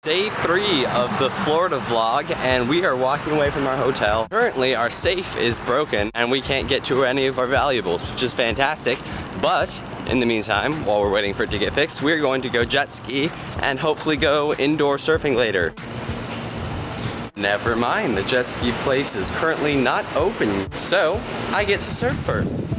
Day 3 of the Florida vlog, and we are walking away from our hotel. Currently, our safe is broken, and we can't get to any of our valuables, which is fantastic. But in the meantime, while we're waiting for it to get fixed, we're going to go jet ski and hopefully go indoor surfing later. Never mind, the jet ski place is currently not open, so I get to surf first.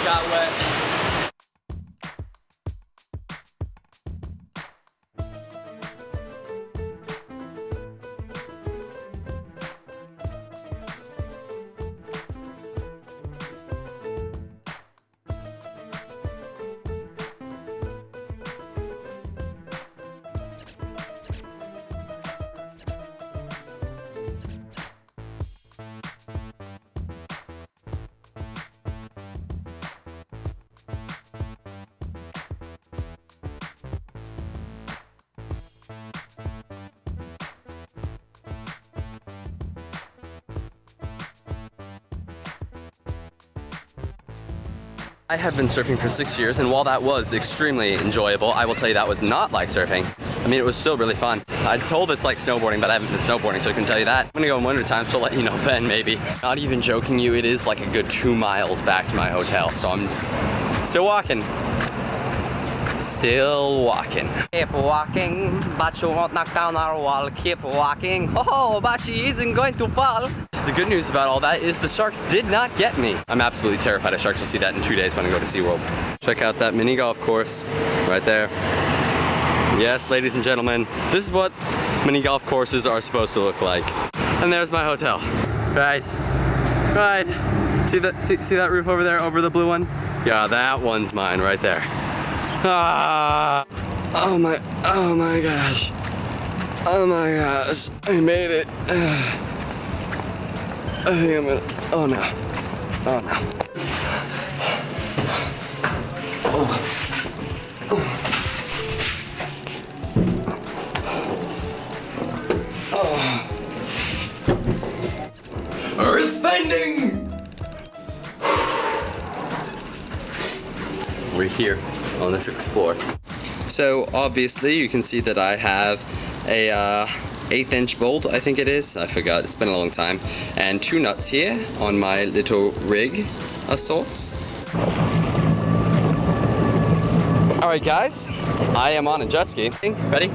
Got wet. I have been surfing for 6 years, and while that was extremely enjoyable, I will tell you that was not like surfing. I mean, it was still really fun. I'm told it's like snowboarding, but I haven't been snowboarding, so I can tell you that. I'm gonna go in winter time, so I'll let you know then, maybe. Not even joking you, it is like a good 2 miles back to my hotel, so I'm still walking. Still walking. Keep walking, but you won't knock down our wall. Keep walking. Oh, but she isn't going to fall. The good news about all that is the sharks did not get me. I'm absolutely terrified of sharks. You'll see that in 2 days when I go to SeaWorld. Check out that mini golf course right there. Yes, ladies and gentlemen, this is what mini golf courses are supposed to look like. And there's my hotel. Right. See that roof over there, over the blue one? Yeah, that one's mine right there. Ah! Oh my gosh. Oh my gosh. I made it. I think I'm gonna, oh no. Oh no. Earthbending! We're here on the 6th floor. So obviously you can see that I have a 1/8 inch bolt, I think it is. I forgot, it's been a long time. And 2 nuts here on my little rig of sorts. Alright guys, I am on a jet ski. Ready?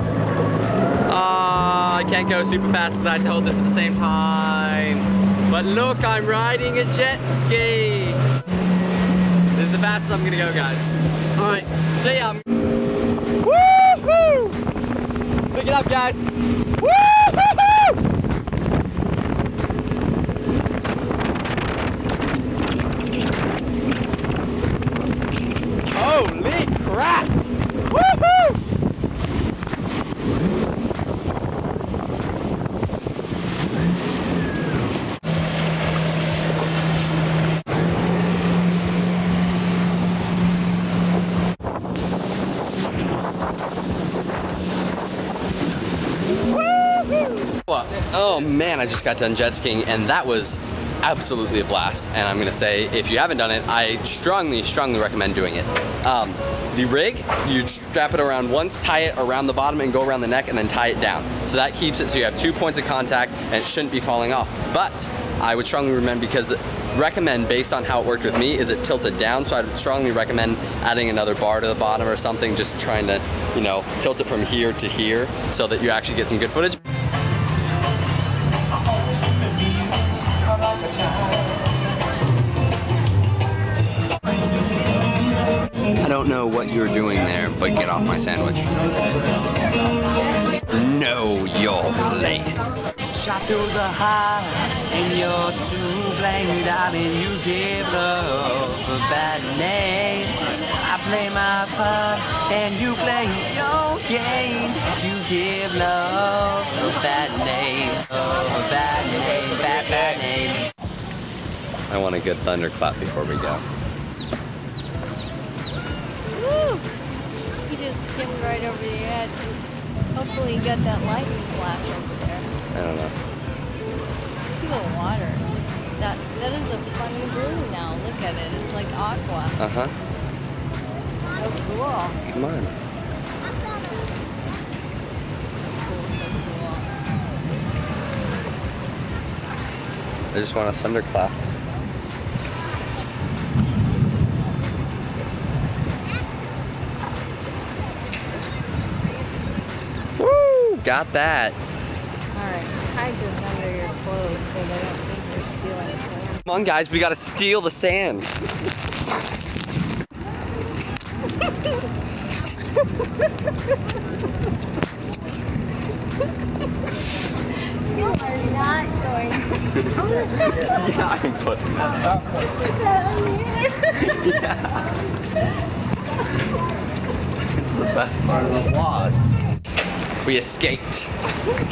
I can't go super fast because I have to hold this at the same time. But look, I'm riding a jet ski. This is the fastest I'm gonna go, guys. Alright, see ya. Woo-hoo! Pick it up, guys. Woo-hoo-hoo! Holy crap! Woo-hoo! Oh man, I just got done jet skiing and that was absolutely a blast. And I'm gonna say, if you haven't done it, I strongly recommend doing it. The rig, you strap it around once, tie it around the bottom and go around the neck and then tie it down. So that keeps it so you have 2 points of contact and it shouldn't be falling off. But I would strongly recommend based on how it worked with me, is it tilted down. So I'd strongly recommend adding another bar to the bottom or something, just trying to, you know, tilt it from here to here so that you actually get some good footage. I don't know what you're doing there, but get off my sandwich. Know your place. Shot through the heart, and you're to blame, darling. You give love a bad name. I play my part, and you play your game. You give love a bad name, a bad name, bad name. I want a good thunderclap before we go. Woo! He just skimmed right over the edge. Hopefully he got that lightning flash over there. I don't know. Look at the water. That is a funny blue now. Look at it. It's like aqua. Uh-huh. So cool. Come on. So cool. I just want a thunderclap. Woo! Got that. Alright, hide this under your clothes so they don't think you're stealing sand. Come on, guys, we gotta steal the sand. You are not going to Yeah, I'm putting that up. put that on here. Yeah. The best part of the vlog. We escaped.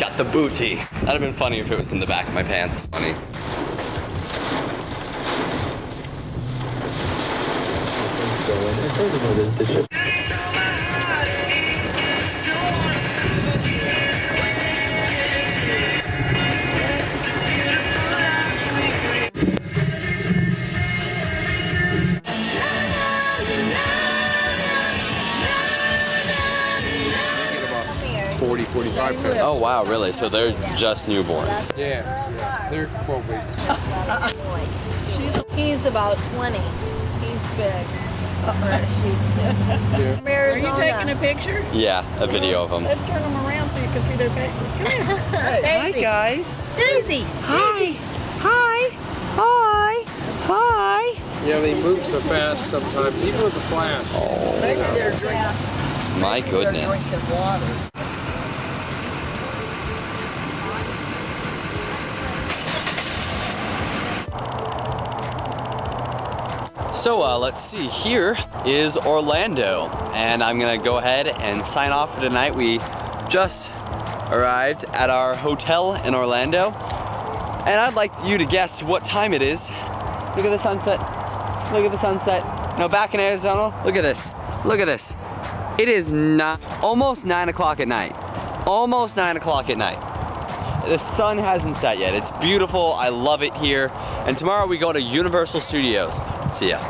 Got the booty. That'd have been funny if it was in the back of my pants. Funny. Come here. 40, 45 pounds. Oh wow, really? So they're just newborns. Yeah, they're 12 weeks. He's about 20. He's big. Yeah. Are you taking a picture? Yeah, a video of them. Let's turn them around so you can see their faces. Come here. Hi guys. Daisy. Hi. Hi. Hi. Hi. Yeah, they move so fast sometimes, even with the flash. Maybe they're drinking. My goodness. water. So let's see, here is Orlando, and I'm gonna go ahead and sign off for tonight. We just arrived at our hotel in Orlando, and I'd like you to guess what time it is. Look at the sunset. Look at the sunset. No, back in Arizona, look at this. Look at this. It is almost 9 o'clock at night. Almost 9 o'clock at night. The sun hasn't set yet. It's beautiful. I love it here. And tomorrow we go to Universal Studios. See ya.